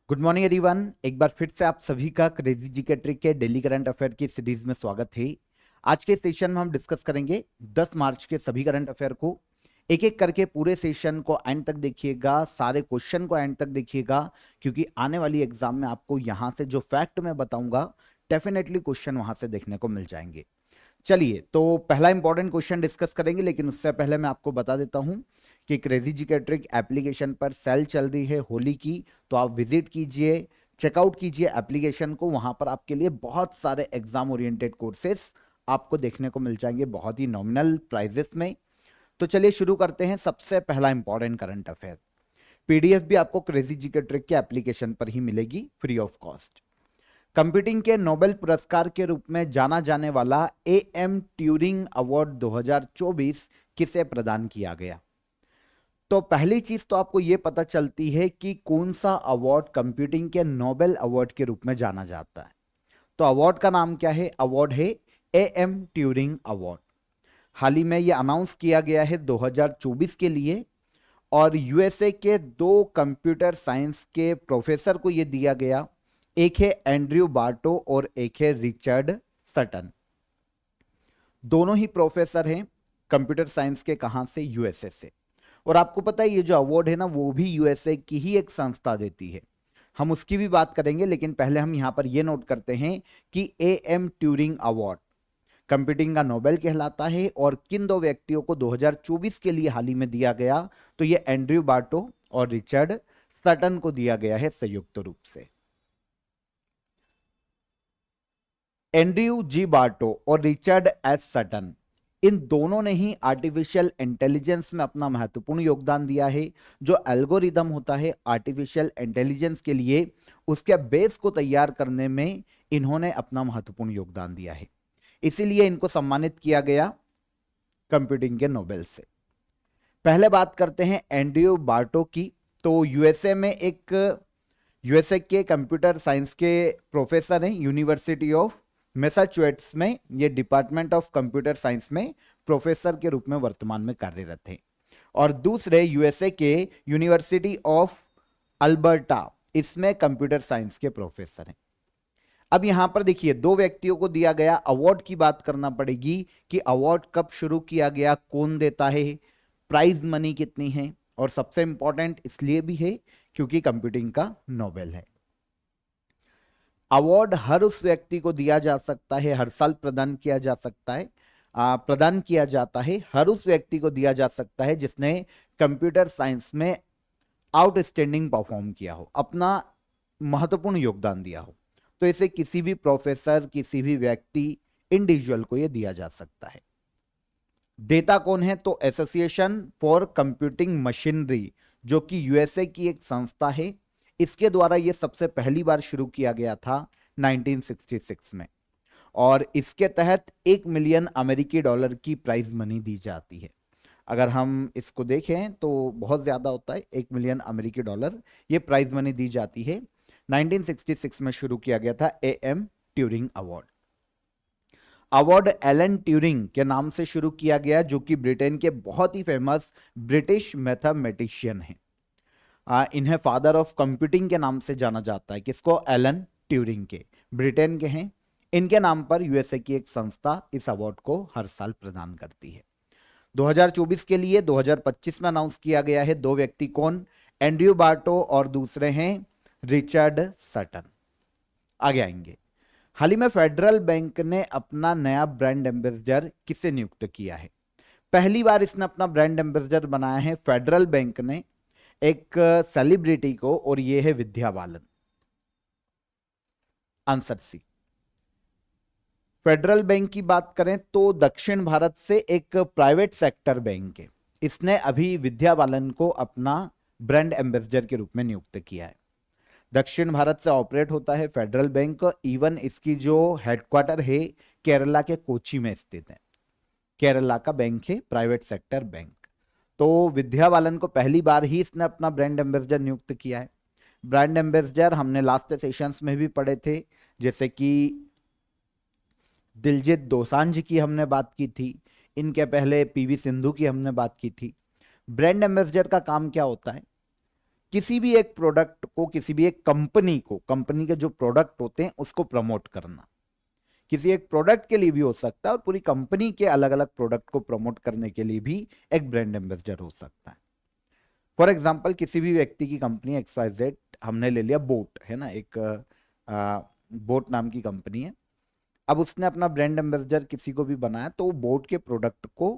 Good morning everyone. एक बार फिर से आप सभी का क्रेजी जीके ट्रिक के डेली करंट अफेयर की सीरीज में स्वागत है। आज के सेशन में हम डिस्कस करेंगे 10 मार्च के सभी करंट अफेयर को। एक एक करके पूरे सेशन को एंड तक देखिएगा, सारे क्वेश्चन को एंड तक देखिएगा, क्योंकि आने वाली एग्जाम में आपको यहां से जो फैक्ट मैं बताऊंगा डेफिनेटली क्वेश्चन वहां से देखने को मिल जाएंगे। चलिए, तो पहला इंपॉर्टेंट क्वेश्चन डिस्कस करेंगे, लेकिन उससे पहले मैं आपको बता देता हूं कि क्रेजी जीके ट्रिक एप्लीकेशन पर सेल चल रही है होली की। तो आप विजिट कीजिए, चेकआउट कीजिए एप्लीकेशन को। वहां पर आपके लिए बहुत सारे एग्जाम ओरिएंटेड कोर्सेस आपको देखने को मिल जाएंगे बहुत ही नॉमिनल प्राइजेस में। तो चलिए शुरू करते हैं। सबसे पहला इंपॉर्टेंट करंट अफेयर, पीडीएफ भी आपको क्रेजी जीके ट्रिक के एप्लीकेशन पर ही मिलेगी फ्री ऑफ कॉस्ट। कंप्यूटिंग के नोबेल पुरस्कार के रूप में जाना जाने वाला एएम ट्यूरिंग अवार्ड 2024 किसे प्रदान किया गया? तो पहली चीज तो आपको यह पता चलती है कि कौन सा अवार्ड कंप्यूटिंग के नोबेल अवार्ड के रूप में जाना जाता है। तो अवार्ड का नाम क्या है? अवार्ड है एएम ट्यूरिंग अवार्ड। हाल ही में यह अनाउंस किया गया है 2024 के लिए, और यूएसए के दो कंप्यूटर साइंस के प्रोफेसर को यह दिया गया। एक है एंड्रयू बार्टो और एक है रिचर्ड सटन। दोनों ही प्रोफेसर हैं कंप्यूटर साइंस के। कहां से? यूएसए से। और आपको पता है ये जो अवार्ड है ना, वो भी यूएसए की ही एक संस्था देती है। हम उसकी भी बात करेंगे, लेकिन पहले हम यहां पर ये नोट करते हैं कि एएम ट्यूरिंग अवार्ड कंप्यूटिंग का नोबेल कहलाता है, और किन दो व्यक्तियों को 2024 के लिए हाल ही में दिया गया? तो ये एंड्रयू बार्टो और रिचर्ड सटन को दिया गया है संयुक्त रूप से। एंड्रयू जी बार्टो और रिचर्ड एस सटन, इन दोनों ने ही आर्टिफिशियल इंटेलिजेंस में अपना महत्वपूर्ण योगदान दिया है। जो एल्गोरिदम होता है आर्टिफिशियल इंटेलिजेंस के लिए, उसके बेस को तैयार करने में इन्होंने अपना महत्वपूर्ण योगदान दिया है। इसीलिए इनको सम्मानित किया गया कंप्यूटिंग के नोबेल से। पहले बात करते हैं एंड्रयू बार्टो की। तो यूएसए के कंप्यूटर साइंस के प्रोफेसर हैं यूनिवर्सिटी ऑफ मैसाचुसेट्स में। ये डिपार्टमेंट ऑफ कंप्यूटर साइंस में प्रोफेसर के रूप में वर्तमान में कार्यरत हैं। और दूसरे यूएसए के यूनिवर्सिटी ऑफ अल्बर्टा, इसमें कंप्यूटर साइंस के प्रोफेसर हैं। अब यहां पर देखिए, दो व्यक्तियों को दिया गया अवार्ड की बात करना पड़ेगी कि अवार्ड कब शुरू किया गया, कौन देता है, प्राइज मनी कितनी है, और सबसे इंपॉर्टेंट इसलिए भी है क्योंकि कंप्यूटिंग का नोबेल है। अवार्ड हर उस व्यक्ति को दिया जा सकता है, हर साल प्रदान किया जा सकता है, प्रदान किया जाता है। हर उस व्यक्ति को दिया जा सकता है जिसने कंप्यूटर साइंस में आउटस्टैंडिंग परफॉर्म किया हो, अपना महत्वपूर्ण योगदान दिया हो। तो इसे किसी भी प्रोफेसर, किसी भी व्यक्ति, इंडिविजुअल को यह दिया जा सकता है। देता कौन है? तो एसोसिएशन फॉर कंप्यूटिंग मशीनरी, जो कि यूएसए की एक संस्था है, इसके द्वारा यह सबसे पहली बार शुरू किया गया था 1966 में। और इसके तहत 1 मिलियन अमेरिकी डॉलर की प्राइज मनी दी जाती है। अगर हम इसको देखें तो बहुत ज्यादा होता है, 1 मिलियन अमेरिकी डॉलर ये प्राइज मनी दी जाती है। 1966 में शुरू किया गया था am Turing award. Award Alan Turing के नाम से शुरू किया गया, जो कि ब्रिटेन के बहुत ही फेमस ब्रिटिश मैथमेटिशियन हैं। इन्हें फादर ऑफ कंप्यूटिंग के नाम से जाना जाता है। किसको? एलन ट्यूरिंग के, ब्रिटेन के हैं। इनके नाम पर यूएसए की एक संस्था इस अवार्ड को हर साल प्रदान करती है। 2024 के लिए 2025 में अनाउंस किया गया है। दो व्यक्ति कौन? एंड्रयू बार्टो और दूसरे हैं रिचर्ड सटन। आगे आएंगे। हाल ही में फेडरल बैंक ने अपना नया ब्रांड एम्बेसडर किसे नियुक्त किया है? पहली बार इसने अपना ब्रांड एम्बेसडर बनाया है फेडरल बैंक ने एक सेलिब्रिटी को, और यह है Vidya Balan. Answer C. Federal bank की बात करें तो दक्षिण भारत से एक प्राइवेट सेक्टर बैंक है, इसने अभी विद्या बालन को अपना ब्रांड एम्बेसडर के रूप में नियुक्त किया है। दक्षिण भारत से ऑपरेट होता है फेडरल बैंक। इवन इसकी जो हेडक्वार्टर है केरला के कोची में स्थित है। केरला का बैंक है, प्राइवेट सेक्टर बैंक। तो विद्या बालन को पहली बार ही इसने अपना ब्रांड एम्बेसडर नियुक्त किया है। ब्रांड एम्बेसडर हमने लास्ट सेशंस में भी पढ़े थे, जैसे कि दिलजीत दोसांझ की हमने बात की थी, इनके पहले पीवी सिंधु की हमने बात की थी। ब्रांड एम्बेसडर का काम क्या होता है किसी भी एक प्रोडक्ट को, किसी भी एक कंपनी को, कंपनी के जो प्रोडक्ट होते हैं उसको प्रमोट करना। किसी एक प्रोडक्ट के लिए भी हो सकता है और पूरी कंपनी के अलग अलग प्रोडक्ट को प्रमोट करने के लिए भी एक ब्रांड एम्बेसडर हो सकता है। फॉर एग्जाम्पल, किसी भी व्यक्ति की कंपनी XYZ, हमने ले लिया बोट, है ना, एक बोट नाम की कंपनी है। अब उसने अपना ब्रांड एम्बेसडर किसी को भी बनाया तो वो बोट के प्रोडक्ट को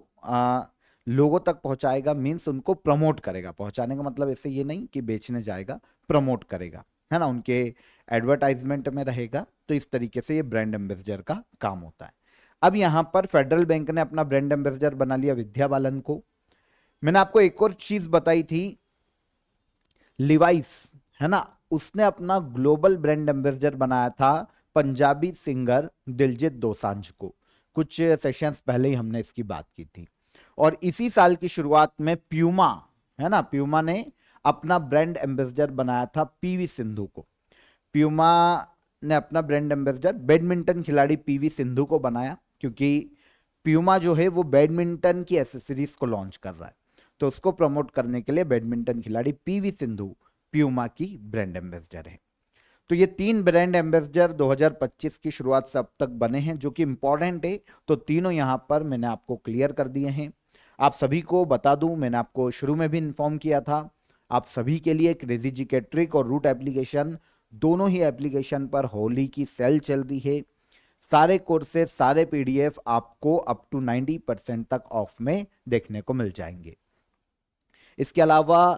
लोगों तक पहुंचाएगा, मीन्स उनको प्रमोट करेगा। पहुंचाने का मतलब ऐसे ये नहीं कि बेचने जाएगा, प्रमोट करेगा, है ना, उनके एडवर्टाइजमेंट में रहेगा। तो इस तरीके से ये ब्रांड एम्बेसडर का काम होता है। अब यहां पर फेडरल बैंक ने अपना ब्रांड एम्बेसडर बना लिया विद्या बालन को। मैंने आपको एक और चीज बताई थी, लिवाइस, है ना, उसने अपना ग्लोबल ब्रांड एम्बेसडर बनाया था पंजाबी सिंगर दिलजीत दोसांझ को। कुछ सेशंस पहले ही हमने इसकी बात की थी। और इसी साल की शुरुआत में प्यूमा, है ना, प्यूमा ने अपना ब्रांड एम्बेसडर बनाया था पीवी सिंधु को। प्यूमा ने अपना ब्रांड एम्बेसडर बैडमिंटन खिलाड़ी पीवी सिंधु को बनाया, क्योंकि प्यूमा जो है वो बैडमिंटन की एसेसरीज को लॉन्च कर रहा है, तो उसको प्रमोट करने के लिए बैडमिंटन खिलाड़ी पीवी सिंधु प्यूमा की ब्रांड एम्बेसडर है। तो ये 3 ब्रांड एम्बेसडर 2025 की शुरुआत से अब तक बने हैं, जो कि इंपॉर्टेंट है। तो तीनों यहां पर मैंने आपको क्लियर कर दिए हैं। आप सभी को बता दूं, मैंने आपको शुरू में भी इन्फॉर्म किया था, आप सभी के लिए क्रेजी जीके ट्रिक और रूट एप्लीकेशन, दोनों ही एप्लीकेशन पर होली की सेल चल रही है। सारे कोर्सेज, सारे PDF आपको अप टू 90% तक ऑफ में देखने को मिल जाएंगे। इसके अलावा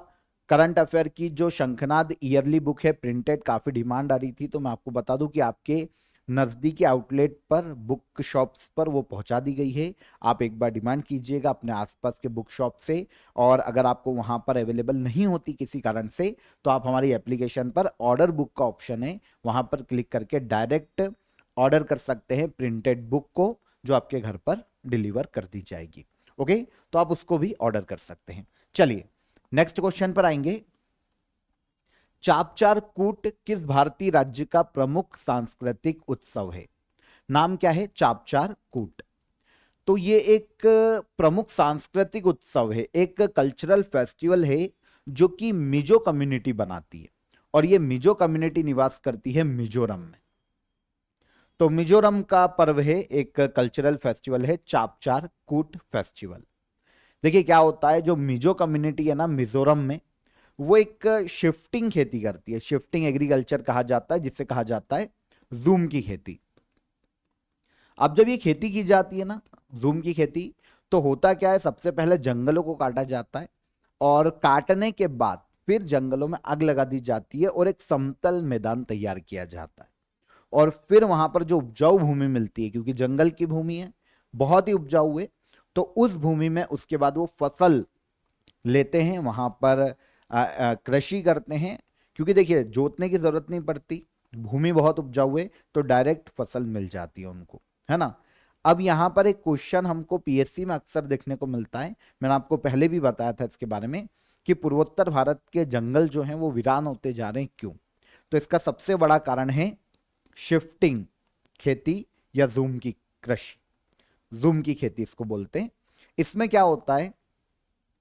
करंट अफेयर की जो शंखनाद ईयरली बुक है प्रिंटेड, काफी डिमांड आ रही थी, तो मैं आपको बता दूं कि आपके नजदीकी आउटलेट पर, बुक शॉप्स पर वो पहुंचा दी गई है। आप एक बार डिमांड कीजिएगा अपने आसपास के बुक शॉप से, और अगर आपको वहां पर अवेलेबल नहीं होती किसी कारण से, तो आप हमारी एप्लीकेशन पर ऑर्डर बुक का ऑप्शन है, वहां पर क्लिक करके डायरेक्ट ऑर्डर कर सकते हैं प्रिंटेड बुक को, जो आपके घर पर डिलीवर कर दी जाएगी। ओके, तो आप उसको भी ऑर्डर कर सकते हैं। चलिए नेक्स्ट क्वेश्चन पर आएंगे। चापचार कूट किस भारतीय राज्य का प्रमुख सांस्कृतिक उत्सव है? नाम क्या है? चापचार कूट। तो ये एक प्रमुख सांस्कृतिक उत्सव है, एक कल्चरल फेस्टिवल है जो कि मिजो कम्युनिटी बनाती है, और ये मिजो कम्युनिटी निवास करती है मिजोरम में। तो मिजोरम का पर्व है, एक कल्चरल फेस्टिवल है चापचार कूट फेस्टिवल। देखिए क्या होता है, जो मिजो कम्युनिटी है ना मिजोरम में, वो एक शिफ्टिंग खेती करती है। शिफ्टिंग एग्रीकल्चर कहा जाता है, जिससे कहा जाता है जूम की खेती। अब जब ये खेती की जाती है ना, जूम की खेती, तो होता क्या है, सबसे पहले जंगलों को काटा जाता है, और काटने के बाद फिर जंगलों में आग लगा दी जाती है और एक समतल मैदान तैयार किया जाता है। और फिर वहां पर जो उपजाऊ भूमि मिलती है, क्योंकि जंगल की भूमि है, बहुत ही उपजाऊ है, तो उस भूमि में उसके बाद वो फसल लेते हैं, वहां पर कृषि करते हैं। क्योंकि देखिए जोतने की जरूरत नहीं पड़ती, भूमि बहुत उपजाऊ है, तो डायरेक्ट फसल मिल जाती है उनको, है ना। अब यहां पर एक क्वेश्चन हमको PSC में अक्सर देखने को मिलता है, मैंने आपको पहले भी बताया था इसके बारे में, कि पूर्वोत्तर भारत के जंगल जो हैं वो वीरान होते जा रहे हैं, क्यों? तो इसका सबसे बड़ा कारण है शिफ्टिंग खेती या जूम की कृषि, जूम की खेती इसको बोलते हैं। इसमें क्या होता है,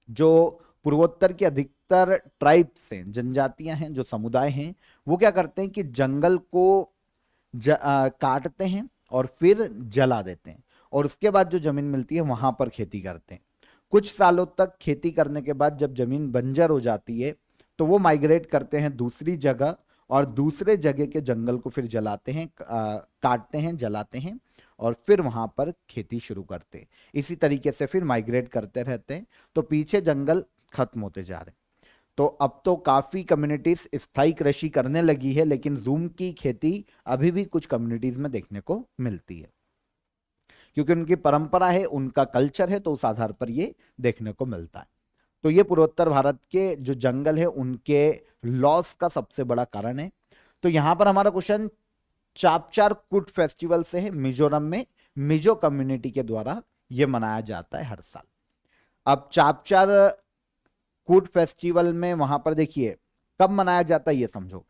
जो पूर्वोत्तर के अधिकतर ट्राइब्स हैं, जनजातियां हैं, जो समुदाय हैं, वो क्या करते हैं कि जंगल को काटते हैं और फिर जला देते हैं, और उसके बाद जो जमीन मिलती है वहां पर खेती करते हैं। कुछ सालों तक खेती करने के बाद जब जमीन बंजर हो जाती है, तो वो माइग्रेट करते हैं दूसरी जगह, और दूसरे जगह के जंगल को फिर जलाते हैं, काटते हैं, जलाते हैं, और फिर वहां पर खेती शुरू करते हैं। इसी तरीके से फिर माइग्रेट करते रहते हैं, तो पीछे जंगल खत्म होते जा रहे हैं। तो अब तो काफी कम्युनिटीज स्थायी कृषि करने लगी है, लेकिन जूम की खेती अभी भी कुछ कम्युनिटीज में देखने को मिलती है, क्योंकि उनकी परंपरा है, उनका कल्चर है, तो उस आधार पर ये देखने को मिलता है। तो ये पूर्वोत्तर भारत के जो जंगल है उनके लॉस का सबसे बड़ा कारण है। तो यहां पर हमारा क्वेश्चन चापचार कूट फेस्टिवल से है, मिजोरम में मिजो कम्युनिटी के द्वारा यह मनाया जाता है हर साल। अब चापचार कूट फेस्टिवल में वहां पर देखिए कब मनाया जाता है ये समझो।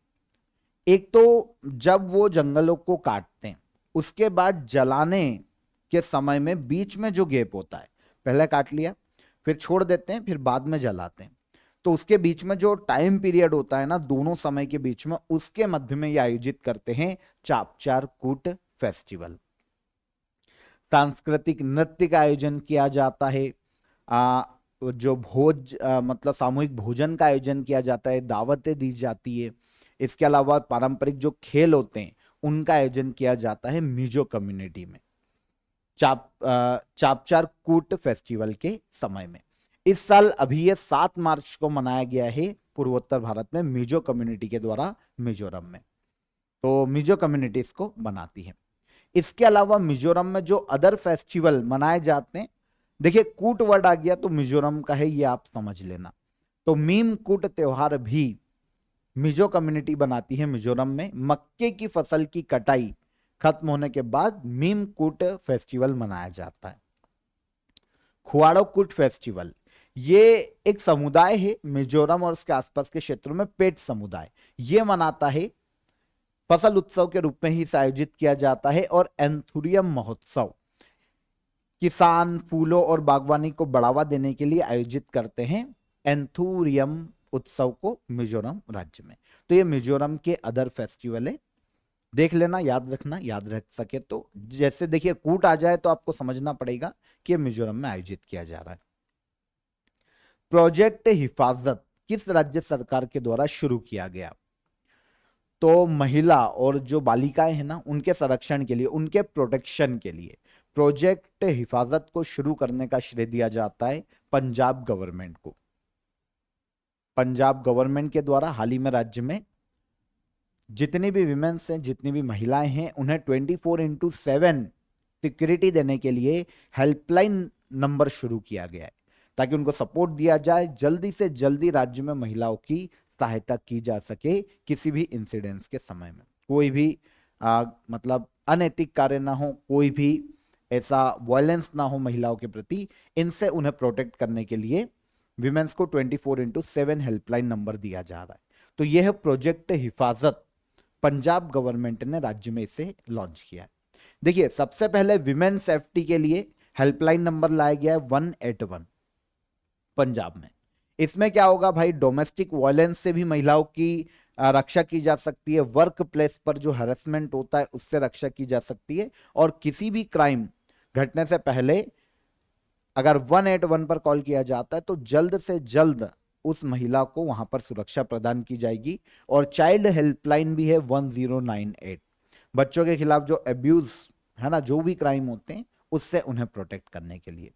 एक तो जब वो जंगलों को काटते हैं, उसके बाद जलाने के समय में बीच में जो गैप होता है, पहले काट लिया, फिर छोड़ देते हैं, फिर बाद में जलाते हैं, तो उसके बीच में जो टाइम पीरियड होता है ना दोनों समय के बीच में, उसके मध्य में ये आयोजित करते हैं चापचार कूट फेस्टिवल। सांस्कृतिक नृत्य का आयोजन किया जाता है, जो मतलब सामूहिक भोजन का आयोजन किया जाता है, दावतें दी जाती है। इसके अलावा पारंपरिक जो खेल होते हैं उनका आयोजन किया जाता है मिजो कम्युनिटी में चापचार कूट फेस्टिवल के समय में। इस साल अभी ये 7 मार्च को मनाया गया है पूर्वोत्तर भारत में मिजो कम्युनिटी के द्वारा मिजोरम में। तो मिजो कम्युनिटी इसको बनाती है। इसके अलावा मिजोरम में जो अदर फेस्टिवल मनाए जाते हैं, देखिए कूट वर्ड आ गया तो मिजोरम का है, ये आप समझ लेना। तो मीम कूट त्योहार भी मिजो कम्युनिटी बनाती है मिजोरम में। मक्के की फसल की कटाई खत्म होने के बाद मीम कूट फेस्टिवल मनाया जाता है। खुआड़ो कूट फेस्टिवल, ये एक समुदाय है मिजोरम और उसके आसपास के क्षेत्रों में, पेट समुदाय, ये मनाता है। फसल उत्सव के रूप में ही इसे आयोजित किया जाता है। और एंथुरियम महोत्सव, किसान फूलों और बागवानी को बढ़ावा देने के लिए आयोजित करते हैं एंथुरियम उत्सव को मिजोरम राज्य में। तो ये मिजोरम के अदर फेस्टिवल है, देख लेना, याद रखना, याद रख सके तो। जैसे देखिए कूट आ जाए तो आपको समझना पड़ेगा कि ये मिजोरम में आयोजित किया जा रहा है। प्रोजेक्ट हिफाजत किस राज्य सरकार के द्वारा शुरू किया गया? तो महिला और जो बालिकाएं हैं ना उनके संरक्षण के लिए, उनके प्रोटेक्शन के लिए प्रोजेक्ट हिफाजत को शुरू करने का श्रेय दिया जाता है पंजाब गवर्नमेंट को। पंजाब गवर्नमेंट के द्वारा हाल ही में राज्य में जितनी भी विमेन्स हैं, जितनी भी महिलाएं हैं, उन्हें 24/7 सिक्योरिटी देने के लिए हेल्पलाइन नंबर शुरू किया गया है, ताकि उनको सपोर्ट दिया जाए, जल्दी से जल्दी राज्य में महिलाओं की सहायता की जा सके किसी भी इंसिडेंट्स के समय में। कोई भी मतलब अनैतिक कार्य ना हो, कोई भी ऐसा वायलेंस ना हो महिलाओं के प्रति, इनसे उन्हें प्रोटेक्ट करने के लिए विमेन्स को 24/7 हेल्पलाइन नंबर दिया जा रहा है। तो यह है प्रोजेक्ट हिफाजत, पंजाब गवर्नमेंट ने राज्य में इसे लॉन्च किया है। देखिए सबसे पहले विमेन सेफ्टी के लिए हेल्पलाइन नंबर लाया गया है 181 पंजाब में। इसमें क्या होगा भाई, डोमेस्टिक वायलेंस से भी महिलाओं की रक्षा की जा सकती है, वर्क प्लेस पर जो हैरेसमेंट होता है उससे रक्षा की जा सकती है, और किसी भी क्राइम घटने से पहले अगर 181 पर कॉल किया जाता है तो जल्द से जल्द उस महिला को वहां पर सुरक्षा प्रदान की जाएगी। और चाइल्ड हेल्पलाइन भी है 1098, बच्चों के खिलाफ जो अब्यूज है ना, जो भी क्राइम होते हैं उससे उन्हें प्रोटेक्ट करने के लिए।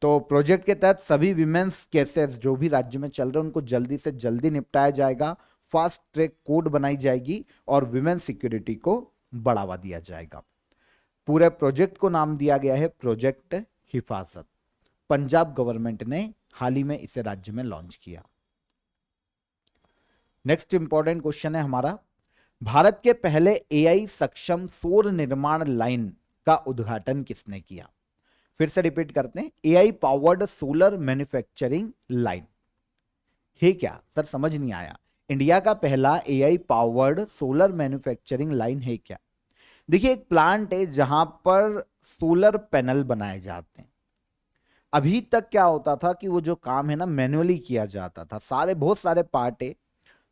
तो प्रोजेक्ट के तहत सभी विमेन्स केसेस जो भी राज्य में चल रहे हैं उनको जल्दी से जल्दी निपटाया जाएगा, फास्ट ट्रैक कोर्ट बनाई जाएगी और विमेन सिक्योरिटी को बढ़ावा दिया जाएगा। पूरे प्रोजेक्ट को नाम दिया गया है प्रोजेक्ट हिफाजत। पंजाब गवर्नमेंट ने हाल ही में इसे राज्य में लॉन्च किया। नेक्स्ट इंपॉर्टेंट क्वेश्चन है हमारा, भारत के पहले एआई सक्षम सौर निर्माण लाइन का उद्घाटन किसने किया? फिर से रिपीट करते हैं, AI powered solar manufacturing line है क्या? सर समझ नहीं आया। इंडिया का पहला AI powered solar manufacturing line है क्या? देखिए एक प्लांट है जहां पर सोलर पैनल बनाए जाते हैं। अभी तक क्या होता था कि वो जो काम है ना मैन्युअली किया जाता था, बहुत सारे पार्ट है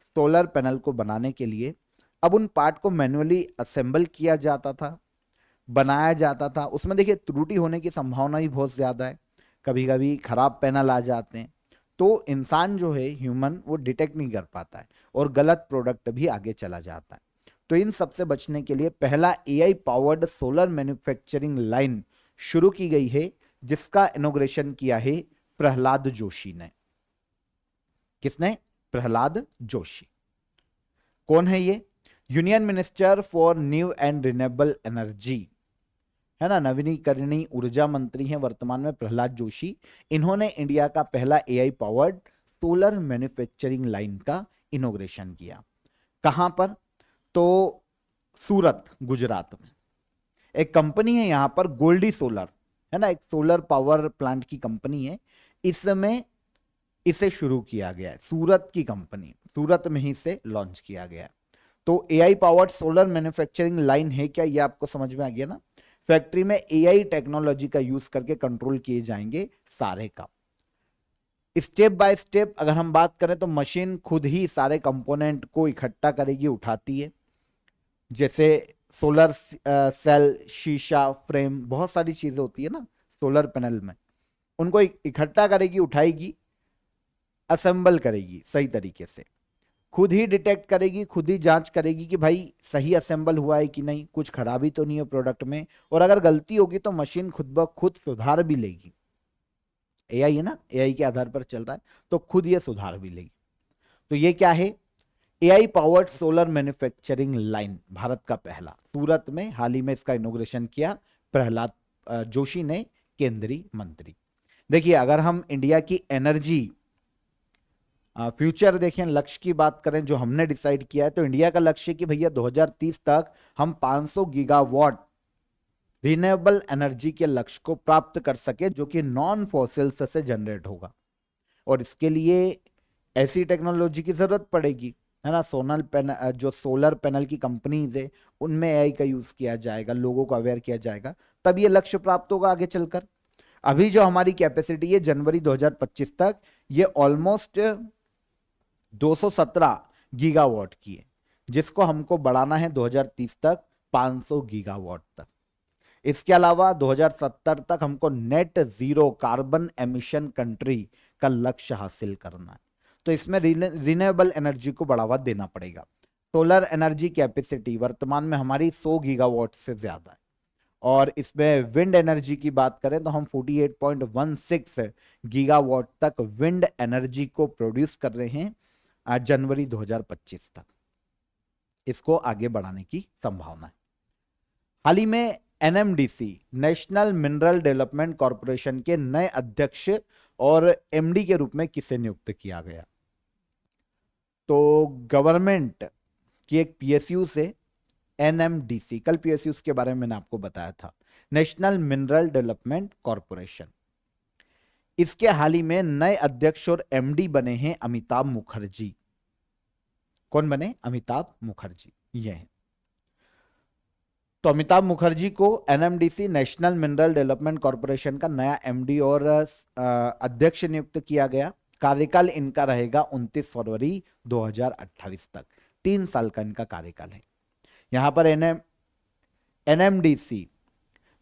सोलर पैनल को बनाने के लिए। अब उन पार्ट को मैन्युअली असेंबल किया जाता था, बनाया जाता था। उसमें देखिए त्रुटि होने की संभावना भी बहुत ज्यादा है, कभी कभी खराब पैनल आ जाते हैं, तो इंसान जो है ह्यूमन वो डिटेक्ट नहीं कर पाता है और गलत प्रोडक्ट भी आगे चला जाता है। तो इन सब से बचने के लिए पहला AI powered solar manufacturing line शुरू की गई है, जिसका इनॉग्रेशन किया है प्रहलाद जोशी ने। किसने? प्रहलाद जोशी। कौन है ये? Union minister for new and renewable energy है ना, नवीनीकरणीय ऊर्जा मंत्री हैं वर्तमान में प्रहलाद जोशी। इन्होंने इंडिया का पहला AI powered solar manufacturing line का इनॉग्रेशन किया। कहां पर? तो सूरत, गुजरात में एक कंपनी है यहां पर, गोल्डी सोलर है ना, एक सोलर पावर प्लांट की कंपनी है। इसमें इसे शुरू किया गया है, सूरत की कंपनी, सूरत में ही से लॉन्च किया गया है। तो AI powered solar manufacturing line है क्या, ये आपको समझ में आ गया ना। फैक्ट्री में एआई टेक्नोलॉजी का यूज करके कंट्रोल किए जाएंगे सारे काम। स्टेप बाय स्टेप अगर हम बात करें तो मशीन खुद ही सारे कंपोनेंट को इकट्ठा करेगी, उठाती है। जैसे सोलर सेल, शीशा, फ्रेम, बहुत सारी चीजें होती है ना सोलर पैनल में, उनको इकट्ठा करेगी, उठाएगी, असेंबल करेगी सही तरीके से, खुद ही डिटेक्ट करेगी, खुद ही जांच करेगी कि भाई सही असेंबल हुआ है कि नहीं, कुछ खराबी तो नहीं है प्रोडक्ट में, और अगर गलती होगी तो मशीन खुद ब खुद सुधार भी लेगी। एआई है ना, एआई के आधार पर चल रहा है, तो खुद ये सुधार भी लेगी। तो ये क्या है? AI powered solar manufacturing line, Bharat का पहला, सूरत में हाल ही में इसका इनॉग्रेशन किया प्रहलाद जोशी ने, केंद्रीय मंत्री। देखिए अगर हम इंडिया की एनर्जी फ्यूचर देखें, लक्ष्य की बात करें जो हमने डिसाइड किया है, तो इंडिया का लक्ष्य है कि भैया 2030 तक हम 500 गीगावाट रिन्यूएबल एनर्जी के लक्ष्य को प्राप्त कर सके, जो कि नॉन फॉसिल्स से जनरेट होगा। और इसके लिए ऐसी टेक्नोलॉजी की जरूरत पड़ेगी, है ना। सोलर पैनल, जो सोलर पैनल की कंपनीज है उनमें एआई का यूज किया जाएगा, लोगों को अवेयर किया जाएगा, तब ये लक्ष्य प्राप्त होगा आगे चलकर। अभी जो हमारी कैपेसिटी है जनवरी 2025 तक, ये ऑलमोस्ट 217 गीगावाट की है, जिसको हमको बढ़ाना है 2030 तक 500 गीगावाट तक। इसके अलावा 2070 तक हमको net zero carbon emission country का लक्ष्य हासिल करना है। तो इसमें रिन्यूएबल एनर्जी को बढ़ावा देना पड़ेगा। सोलर एनर्जी कैपेसिटी वर्तमान में हमारी 100 गीगावाट से ज्यादा है, और इसमें विंड एनर्जी की बात करें तो हम 48.16 गीगावाट तक विंड एनर्जी को प्रोड्यूस कर रहे हैं आज जनवरी 2025 तक। इसको आगे बढ़ाने की संभावना है। हाल ही में NMDC, national mineral development corporation के नए अध्यक्ष और एमडी के रूप में किसे नियुक्त किया गया? तो गवर्नमेंट की एक पीएसयू से एनएमडीसी, कल पीएसयू के बारे में मैंने आपको बताया था, नेशनल मिनरल डेवलपमेंट कॉरपोरेशन, इसके हाल ही में नए अध्यक्ष और एमडी बने हैं अमिताभ मुखर्जी। कौन बने? अमिताभ मुखर्जी, ये है। तो अमिताभ मुखर्जी को NMDC, national mineral development corporation का नया एमडी और अध्यक्ष नियुक्त किया गया। कार्यकाल इनका रहेगा 29 फरवरी 2028 तक, 3 साल का इनका कार्यकाल है। यहां पर एनएमडीसी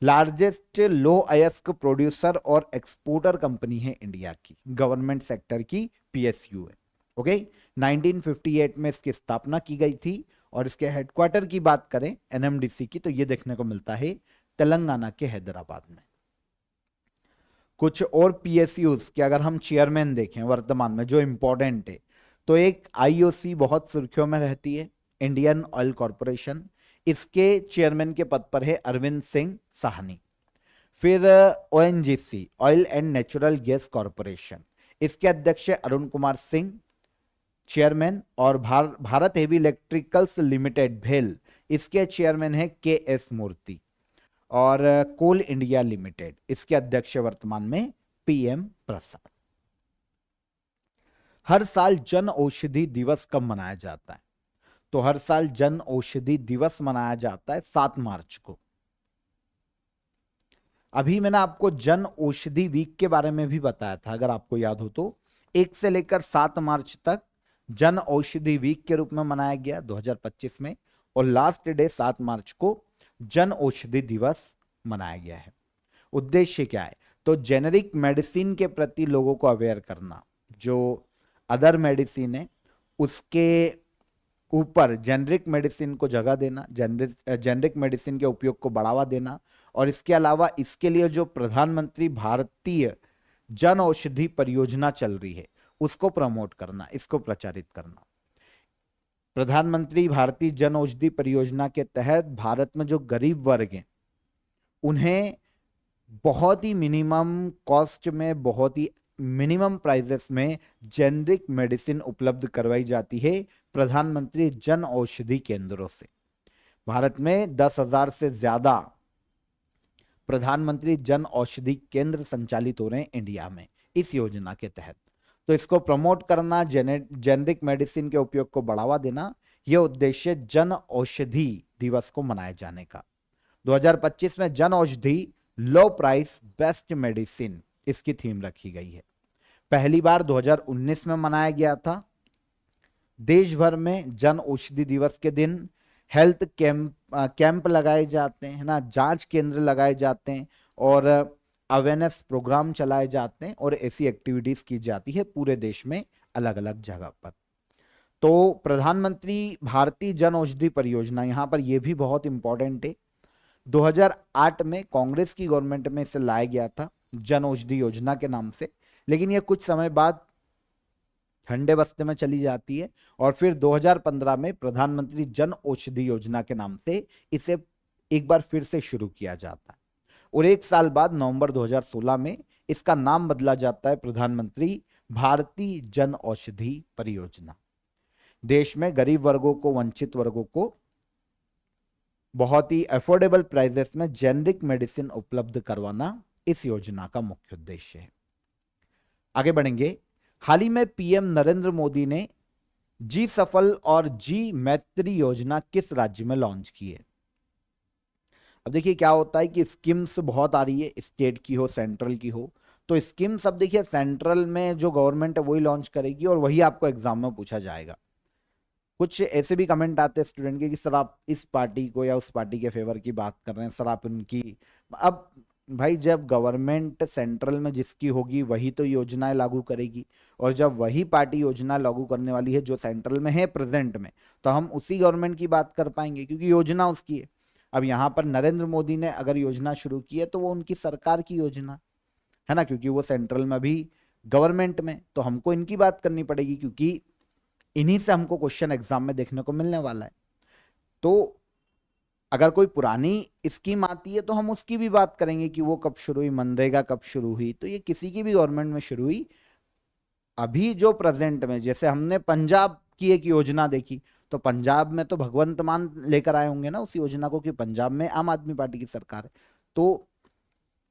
लार्जेस्ट लो अयस्क प्रोड्यूसर और एक्सपोर्टर कंपनी है इंडिया की, गवर्नमेंट सेक्टर की पीएसयू है। ओके, 1958 में इसकी स्थापना की गई थी, और इसके हेडक्वार्टर की बात करें एनएमडीसी की, तो ये देखने को मिलता है तेलंगाना के हैदराबाद में। कुछ और पीएसयूज के अगर हम चेयरमैन देखें वर्तमान में जो इंपॉर्टेंट है, तो एक आईओसी बहुत सुर्खियों में रहती है, इंडियन ऑयल कॉरपोरेशन, इसके चेयरमैन के पद पर है अरविंद सिंह साहनी। फिर ONGC, oil and natural gas corporation, इसके अध्यक्ष अरुण कुमार सिंह चेयरमैन। और भारत हेवी इलेक्ट्रिकल्स लिमिटेड भेल, इसके चेयरमैन है के एस मूर्ति। और कोल इंडिया लिमिटेड, इसके अध्यक्ष वर्तमान में पीएम प्रसाद। हर साल जन औषधि दिवस कब मनाया जाता है? तो हर साल जन औषधि दिवस मनाया जाता है 7 मार्च को। अभी मैंने आपको जन औषधि वीक के बारे में भी बताया था, अगर आपको याद हो तो। 1 से लेकर 7 मार्च तक जन औषधि वीक के रूप में मनाया गया 2025 में, और लास्ट डे 7 मार्च को जन औषधि दिवस मनाया गया है। उद्देश्य क्या है? तो जेनेरिक मेडिसिन के प्रति लोगों को अवेयर करना, जो अदर मेडिसिन है उसके ऊपर जेनेरिक मेडिसिन को जगह देना, जेनेरिक मेडिसिन के उपयोग को बढ़ावा देना, और इसके अलावा इसके लिए जो प्रधानमंत्री भारतीय जन औषधि परियोजना चल रही है उसको प्रमोट करना, इसको प्रचारित करना। प्रधानमंत्री भारतीय जन औषधि परियोजना के तहत भारत में जो गरीब वर्ग हैं उन्हें बहुत ही मिनिमम कॉस्ट में, बहुत ही मिनिमम प्राइसेस में जेनरिक मेडिसिन उपलब्ध करवाई जाती है प्रधानमंत्री जन औषधि केंद्रों से। भारत में 10,000 से ज्यादा प्रधानमंत्री जन औषधि केंद्र संचालित हो रहे हैं इंडिया में इस योजना के तहत। तो इसको प्रमोट करना, जेनरिक मेडिसिन के उपयोग को बढ़ावा देना, यह उद्देश्य जन औषधि दिवस को मनाए जाने का। 2025 में जन औषधि लो प्राइस बेस्ट मेडिसिन, इसकी थीम रखी गई है। पहली बार 2019 में मनाया गया था। देश भर में जन औषधि दिवस के दिन हेल्थ कैंप लगाए जाते हैं, है ना, जांच केंद्र लगाए जाते हैं और अवेयरनेस प्रोग्राम चलाए जाते हैं और ऐसी एक्टिविटीज की जाती है पूरे देश में अलग अलग जगह पर। तो प्रधानमंत्री भारतीय जन औषधि परियोजना, यहां पर यह भी बहुत इंपॉर्टेंट है, 2008 में कांग्रेस की गवर्नमेंट में इसे लाया गया था जन औषधि योजना के नाम से, लेकिन यह कुछ समय बाद ठंडे बस्ते में चली जाती है और फिर 2015 में प्रधानमंत्री जन औषधि योजना के नाम से इसे एक बार फिर से शुरू किया जाता है और एक साल बाद नवंबर 2016 में इसका नाम बदला जाता है प्रधानमंत्री भारतीय जन औषधि परियोजना। देश में गरीब वर्गों को, वंचित वर्गों को बहुत ही अफोर्डेबल प्राइसेस में जेनरिक मेडिसिन उपलब्ध करवाना इस योजना का मुख्य उद्देश्य है। आगे बढ़ेंगे। हाल ही में पीएम नरेंद्र मोदी ने जी सफल और जी मैत्री योजना किस राज्य में लॉन्च की है? अब देखिए क्या होता है कि स्कीम्स बहुत आ रही है, स्टेट की हो, सेंट्रल की हो, तो स्कीम्स अब देखिए सेंट्रल में जो गवर्नमेंट है वही लॉन्च करेगी और वही आपको एग्जाम में पूछा जाएगा। कुछ ऐसे भी कमेंट आते हैं स्टूडेंट के कि सर आप इस पार्टी को या उस पार्टी के फेवर की बात कर रहे हैं, सर आप उनकी। अब भाई जब गवर्नमेंट सेंट्रल में जिसकी होगी वही तो योजनाएं लागू करेगी और जब वही पार्टी योजना लागू करने वाली है जो सेंट्रल में है प्रेजेंट में, तो हम उसी गवर्नमेंट की बात कर पाएंगे क्योंकि योजना उसकी है। अब यहाँ पर नरेंद्र मोदी ने अगर योजना शुरू की है तो वो उनकी सरकार की योजना है ना, क्योंकि वो सेंट्रल में भी गवर्नमेंट में, तो हमको इनकी बात करनी पड़ेगी क्योंकि इन्हीं से हमको क्वेश्चन एग्जाम में देखने को मिलने वाला है। तो अगर कोई पुरानी स्कीम आती है तो हम उसकी भी बात करेंगे कि वो कब शुरू हुई, मनरेगा कब शुरू हुई, तो ये किसी की भी गवर्नमेंट में शुरू हुई। अभी जो प्रेजेंट में, जैसे हमने पंजाब की एक योजना देखी, तो पंजाब में तो भगवंत मान लेकर आए होंगे ना उस योजना को, कि पंजाब में आम आदमी पार्टी की सरकार है। तो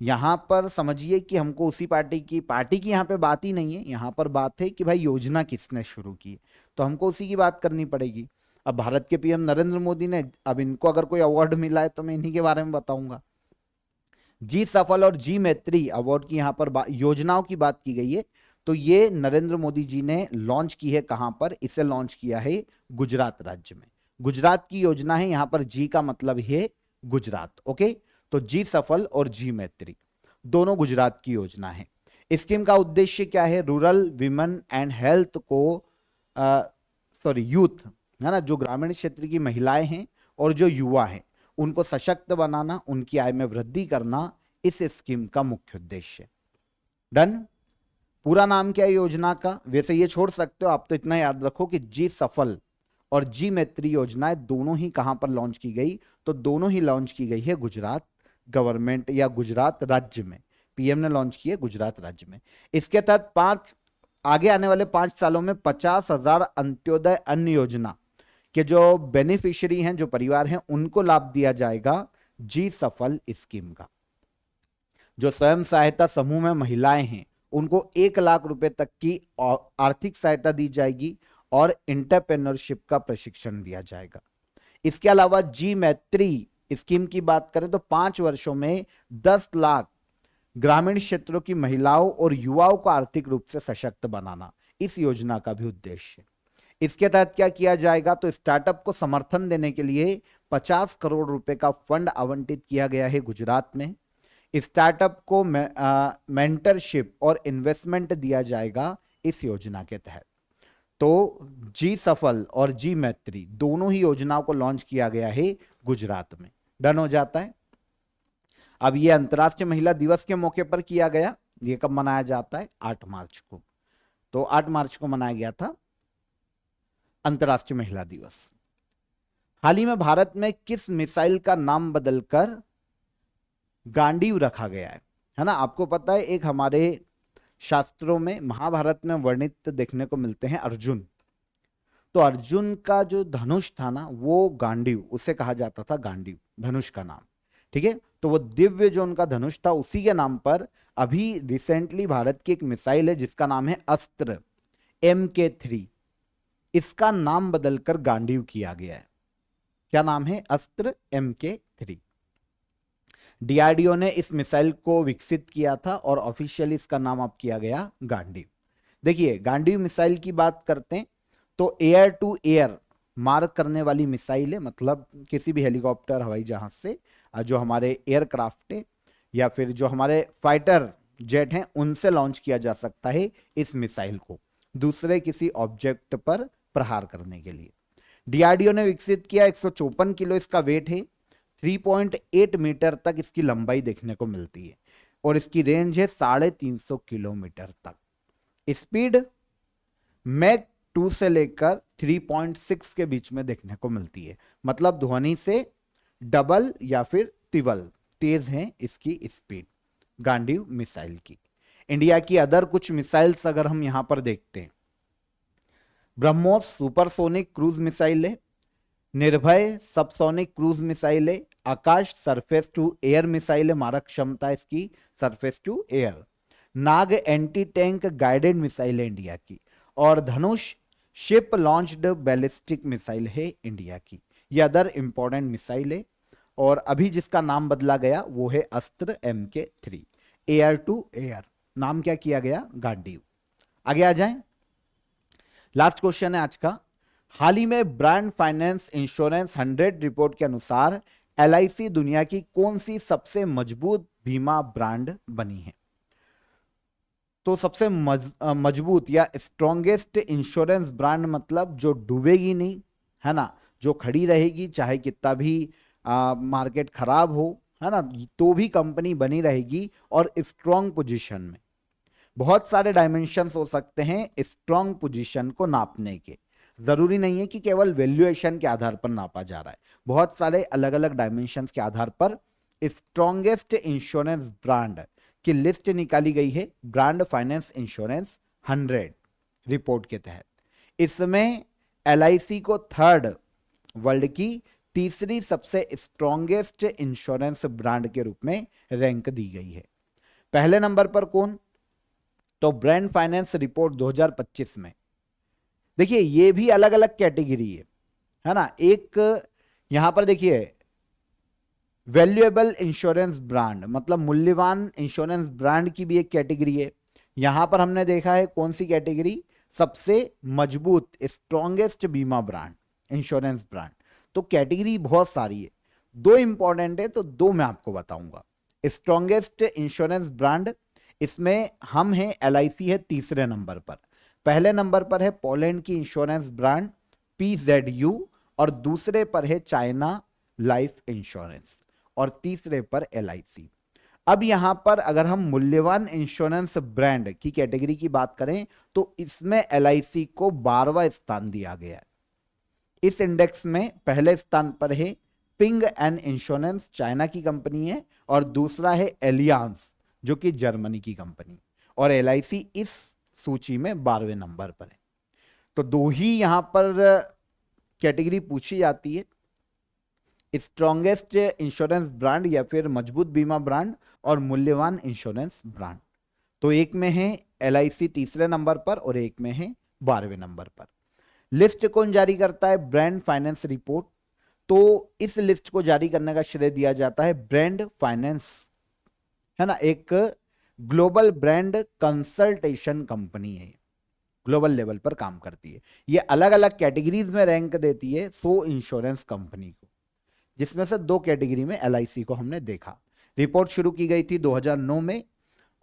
यहां पर समझिए कि हमको उसी पार्टी की यहाँ पे बात ही नहीं है, यहाँ पर बात है कि भाई योजना किसने शुरू की, तो हमको उसी की बात करनी पड़ेगी। अब भारत के पीएम नरेंद्र मोदी ने, अब इनको अगर कोई अवार्ड मिला है तो मैं इन्हीं के बारे में बताऊंगा। जी सफल और जी मैत्री अवार्ड की यहाँ पर योजनाओं की बात की गई है, तो ये नरेंद्र मोदी जी ने लॉन्च की है। कहां पर इसे लॉन्च किया है? गुजरात राज्य में। गुजरात की योजना है, यहां पर जी का मतलब है गुजरात। ओके, तो जी सफल और जी मैत्री दोनों गुजरात की योजना है। स्कीम का उद्देश्य क्या है? रूरल विमेन एंड हेल्थ को यूथ है ना, जो ग्रामीण क्षेत्र की महिलाएं हैं और जो युवा हैं उनको सशक्त बनाना, उनकी आय में वृद्धि करना इस स्कीम का मुख्य उद्देश्य। डन। पूरा नाम क्या है योजना का? वैसे ये छोड़ सकते हो आप, तो इतना याद रखो कि जी सफल और जी मैत्री योजनाएं दोनों ही कहां पर लॉन्च की गई? तो दोनों ही लॉन्च की गई है गुजरात गवर्नमेंट या गुजरात राज्य में। पीएम ने लॉन्च की है गुजरात राज्य में। इसके तहत आगे आने वाले 5 सालों में 50,000 अंत्योदय अन्न योजना के जो बेनिफिशियरी हैं, जो परिवार हैं, उनको लाभ दिया जाएगा जी सफल स्कीम का। जो स्वयं सहायता समूह में महिलाएं हैं उनको 1 लाख रुपए तक की आर्थिक सहायता दी जाएगी और एंटरप्रेन्योरशिप का प्रशिक्षण दिया जाएगा। इसके अलावा जी मैत्री स्कीम की बात करें तो 5 वर्षों में 10 लाख ग्रामीण क्षेत्रों की महिलाओं और युवाओं को आर्थिक रूप से सशक्त बनाना इस योजना का भी उद्देश्य है। इसके तहत क्या किया जाएगा? तो स्टार्टअप को समर्थन देने के लिए 50 करोड़ रुपए का फंड आवंटित किया गया है गुजरात में। स्टार्टअप को मेंटरशिप और इन्वेस्टमेंट दिया जाएगा इस योजना के तहत। तो जी सफल और जी मैत्री दोनों ही योजनाओं को लॉन्च किया गया है गुजरात में। डन हो जाता है। अब ये अंतर्राष्ट्रीय महिला दिवस के मौके पर किया गया। ये कब मनाया जाता है? 8 मार्च को। तो 8 मार्च को मनाया गया था अंतर्राष्ट्रीय महिला दिवस। हाल ही में भारत में किस मिसाइल का नाम बदलकर गांडीव रखा गया है ना? आपको पता है एक हमारे शास्त्रों में, महाभारत में वर्णित देखने को मिलते हैं अर्जुन। तो अर्जुन का जो धनुष था ना वो गांडीव, उसे कहा जाता था गांडीव, धनुष का नाम। ठीक है, तो वो दिव्य जो उनका धनुष था उसी के नाम पर अभी रिसेंटली भारत की एक मिसाइल है जिसका नाम है अस्त्र MK3। इसका नाम बदलकर गांडीव किया गया है। क्या नाम है? अस्त्र MK3। डीआरडीओ ने इस मिसाइल को विकसित किया था और ऑफिशियली इसका नाम अब किया गया गांडीव। देखिए गांडीव मिसाइल की बात करते हैं तो एयर टू एयर मार करने वाली मिसाइल है, मतलब किसी भी हेलीकॉप्टर हवाई जहाज से जो हमारे एयरक्राफ्ट है या फिर जो हमारे फाइटर जेट हैं उनसे लॉन्च किया जा सकता है इस मिसाइल को दूसरे किसी ऑब्जेक्ट पर प्रहार करने के लिए। डीआरडीओ ने विकसित किया, 154 किलो इसका वेट है, 3.8 मीटर तक इसकी लंबाई देखने को मिलती है और इसकी रेंज है 350 किलोमीटर तक। स्पीड मैक 2 से लेकर 3.6 के बीच में देखने को मिलती है, मतलब ध्वनि से डबल या फिर तिबल तेज है इसकी स्पीड गांडीव मिसाइल की। इंडिया की अदर कुछ मिसाइल्स अगर हम यहां पर देखते हैं, ब्रह्मोस सुपरसोनिक क्रूज मिसाइल है, निर्भय सबसोनिक क्रूज मिसाइल है, Akash surface to air missile है, मारक क्षमता इसकी surface to air, Nag anti tank guided missile है इंडिया की, और Dhanush ship launched ballistic missile है इंडिया की। ये अदर इंपॉर्टेंट मिसाइल है और अभी जिसका नाम बदला गया वो है अस्त्र MK3 एयर टू एयर, नाम क्या किया गया, गांडीव। आगे आ जाएं, लास्ट क्वेश्चन है आज का। हाल ही में ब्रांड फाइनेंस इंश्योरेंस 100 रिपोर्ट के अनुसार LIC दुनिया की कौन सी सबसे मजबूत बीमा ब्रांड बनी है? तो सबसे मजबूत या स्ट्रॉन्गेस्ट इंश्योरेंस ब्रांड मतलब जो डूबेगी नहीं, है ना, जो खड़ी रहेगी चाहे कितना भी मार्केट खराब हो, है ना, तो भी कंपनी बनी रहेगी और स्ट्रॉन्ग पोजीशन में। बहुत सारे डायमेंशंस हो सकते हैं स्ट्रॉन्ग पोजीशन को नापने के, जरूरी नहीं है कि केवल वैल्यूएशन के आधार पर नापा जा रहा है, बहुत सारे अलग अलग डायमेंशंस के आधार पर स्ट्रॉन्गेस्ट इंश्योरेंस ब्रांड की लिस्ट निकाली गई है ब्रांड फाइनेंस इंश्योरेंस 100 रिपोर्ट के तहत। इसमें LIC को थर्ड, वर्ल्ड की तीसरी सबसे स्ट्रॉन्गेस्ट इंश्योरेंस ब्रांड के रूप में रैंक दी गई है। पहले नंबर पर कौन, तो ब्रांड फाइनेंस रिपोर्ट 2025 में। देखिए ये भी अलग अलग कैटेगरी है ना, एक यहां पर देखिए वैल्यूएबल इंश्योरेंस ब्रांड मतलब मूल्यवान इंश्योरेंस ब्रांड की भी एक कैटेगरी है। यहां पर हमने देखा है कौन सी कैटेगरी, सबसे मजबूत स्ट्रॉन्गेस्ट बीमा ब्रांड इंश्योरेंस ब्रांड। तो कैटेगरी बहुत सारी है, दो इंपॉर्टेंट है तो दो मैं आपको बताऊंगा। स्ट्रॉन्गेस्ट इंश्योरेंस ब्रांड, इसमें हम हैं LIC है तीसरे नंबर पर, पहले नंबर पर है पोलैंड की इंश्योरेंस ब्रांड PZU और दूसरे पर है चाइना लाइफ इंश्योरेंस और तीसरे पर LIC। अब यहां पर अगर हम मूल्यवान इंश्योरेंस ब्रांड की कैटेगरी की बात करें तो इसमें LIC को 12वां स्थान दिया गया है। इस इंडेक्स में पहले स्थान पर है पिंग एंड इंश्योरेंस, चाइना की कंपनी है, और दूसरा है एलियांस जो कि जर्मनी की कंपनी, और LIC इस सूची में 12वें नंबर पर है। तो दो ही यहां पर कैटेगरी पूछी जाती है, स्ट्रॉन्गेस्ट इंश्योरेंस ब्रांड या फिर मजबूत बीमा ब्रांड और मूल्यवान इंश्योरेंस ब्रांड। तो एक में है LIC तीसरे नंबर पर और एक में है 12वें नंबर पर। लिस्ट कौन जारी करता है, ब्रांड फाइनेंस रिपोर्ट। तो इस लिस्ट को जारी करने का श्रेय दिया जाता है ब्रांड फाइनेंस, है ना, एक ग्लोबल ब्रांड कंसल्टेशन कंपनी है, ग्लोबल लेवल पर काम करती है। ये अलग अलग कैटेगरीज में रैंक देती है 100 इंश्योरेंस कंपनी को, जिसमें से दो कैटेगरी में LIC को हमने देखा। रिपोर्ट शुरू की गई थी 2009 में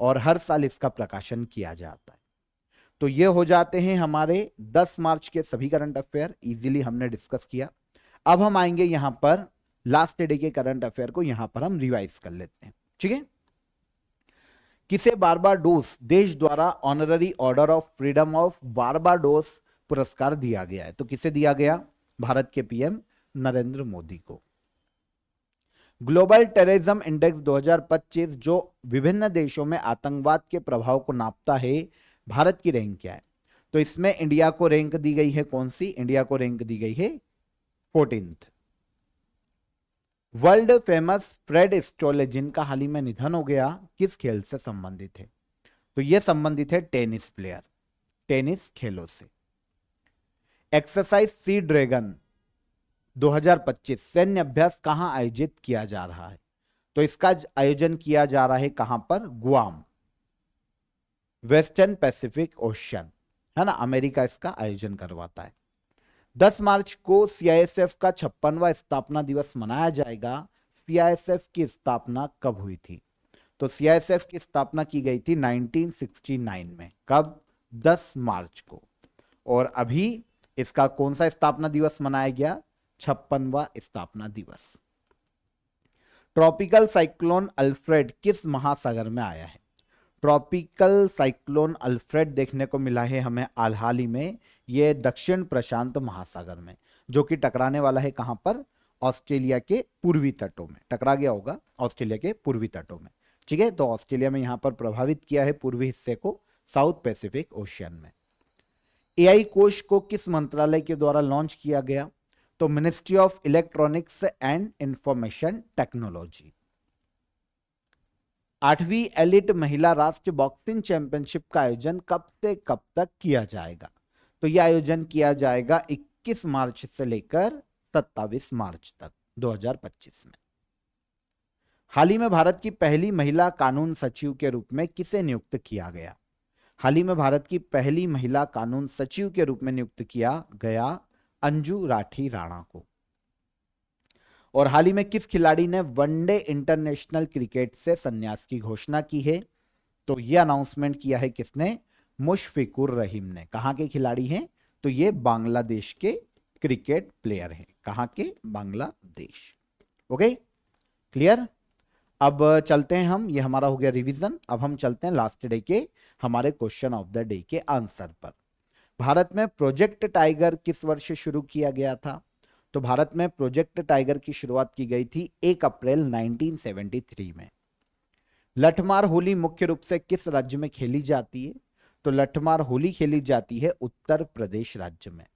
और हर साल इसका प्रकाशन किया जाता है। तो ये हो जाते हैं हमारे 10 मार्च के सभी करंट अफेयर, इजीली हमने डिस्कस किया। अब हम आएंगे यहां पर लास्ट डे के करंट अफेयर को यहां पर हम रिवाइज कर लेते हैं, ठीक है। किसे बारबाडोस देश द्वारा honorary order of freedom of Barbados पुरस्कार दिया गया है? तो किसे दिया गया, भारत के PM नरेंद्र मोदी को। ग्लोबल टेररिज्म इंडेक्स 2025 जो विभिन्न देशों में आतंकवाद के प्रभाव को नापता है, भारत की रैंक क्या है? तो इसमें इंडिया को रैंक दी गई है कौन सी, इंडिया को रैंक दी गई है 14th। वर्ल्ड फेमस फ्रेड एस्ट्रोले जिनका हाल ही में निधन हो गया, किस खेल से संबंधित है? तो यह संबंधित है टेनिस प्लेयर, टेनिस खेलों से। एक्सरसाइज सी ड्रैगन 2025 सैन्य अभ्यास कहां आयोजित किया जा रहा है? तो इसका आयोजन किया जा रहा है कहां पर, गुआम। वेस्टर्न पैसिफिक ओशियन, है ना, अमेरिका इसका आयोजन करवाता है। 10 मार्च को सीआईएसएफ का 56वां स्थापना दिवस मनाया जाएगा। सीआईएसएफ की स्थापना कब हुई थी? तो सीआईएसएफ की स्थापना की गई थी 1969 में। कब? 10 मार्च को। और अभी इसका कौन सा स्थापना दिवस मनाया गया? 56वां स्थापना दिवस। ट्रॉपिकल साइक्लोन अल्फ्रेड किस महासागर में आया है? ट्रॉपिकल साइक्लोन अल्फ्रेड देखने को मिला है हमें हाल ही में, ये दक्षिण प्रशांत महासागर में, जो कि टकराने वाला है कहां पर? ऑस्ट्रेलिया के पूर्वी तटों में टकरा गया होगा, ऑस्ट्रेलिया के पूर्वी तटों में। ठीक है, तो ऑस्ट्रेलिया में यहां पर प्रभावित किया है पूर्वी हिस्से को, साउथ पैसिफिक ओशियन में। एआई कोष को किस मंत्रालय के द्वारा लॉन्च किया गया? तो Ministry of Electronics and Information Technology. 8वीं एलिट महिला राष्ट्रीय बॉक्सिंग चैंपियनशिप का आयोजन कब से कब तक किया जाएगा? तो यह आयोजन किया जाएगा 21 मार्च से लेकर 27 मार्च तक 2025 में। हाल ही में भारत की पहली महिला कानून सचिव के रूप में किसे नियुक्त किया गया? हाल ही में भारत की पहली महिला कानून सचिव के रूप में नियुक्त किया गया अंजू राठी राणा को। और हाल ही में किस खिलाड़ी ने वनडे इंटरनेशनल क्रिकेट से संन्यास की घोषणा की है? तो यह अनाउंसमेंट किया है किसने? मुशफिकुर रहीम ने। कहां के खिलाड़ी हैं? तो ये बांग्लादेश के क्रिकेट प्लेयर हैं। कहां के? बांग्लादेश। Okay, clear. अब चलते हैं हम, ये हमारा हो गया रिवीजन। अब हम चलते हैं लास्ट डे के हमारे क्वेश्चन ऑफ द डे के आंसर पर। भारत में प्रोजेक्ट टाइगर किस वर्ष शुरू किया गया था? तो भारत में प्रोजेक्ट टाइगर की शुरुआत की गई थी 1 अप्रैल 1973 में। लठमार होली मुख्य रूप से किस राज्य में खेली जाती है? तो लठमार होली खेली जाती है उत्तर प्रदेश राज्य में।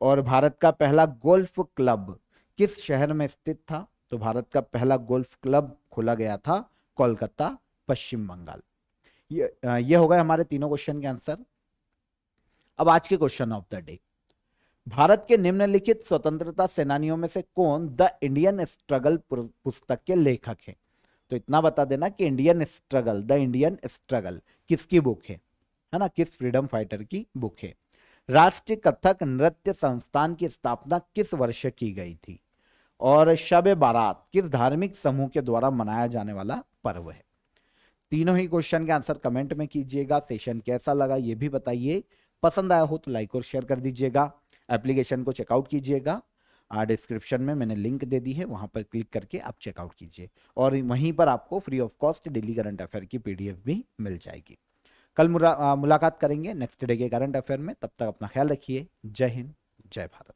और भारत का पहला गोल्फ क्लब किस शहर में स्थित था? तो भारत का पहला गोल्फ क्लब खोला गया था कोलकाता, पश्चिम बंगाल। ये हो गए हमारे तीनों क्वेश्चन के आंसर। अब आज के question of the day. Bharat के निम्नलिखित स्वतंत्रता सेनानियों में से कौन द इंडियन स्ट्रगल पुस्तक के लेखक हैं? तो इतना बता देना कि Indian struggle, the Indian struggle किसकी बुक है ना, किस फ्रीडम फाइटर की बुक है। राष्ट्रीय कथक नृत्य संस्थान की स्थापना किस वर्ष की गई थी? और शब बारात किस धार्मिक समूह के द्वारा मनाया जाने वाला पर्व है? तीनों ही क्वेश्चन के आंसर कमेंट में कीजिएगा। सेशन कैसा लगा ये भी बताइए। पसंद आया हो तो लाइक और शेयर कर दीजिएगा। एप्लीकेशन को चेकआउट कीजिएगा। डिस्क्रिप्शन में मैंने लिंक दे दी है, वहां पर क्लिक करके आप चेकआउट कीजिए और वहीं पर आपको free of cost daily current affair की पीडीएफ भी मिल जाएगी। कल मुलाकात करेंगे नेक्स्ट डे के करंट अफेयर में। तब तक अपना ख्याल रखिए। जय हिंद, जय भारत।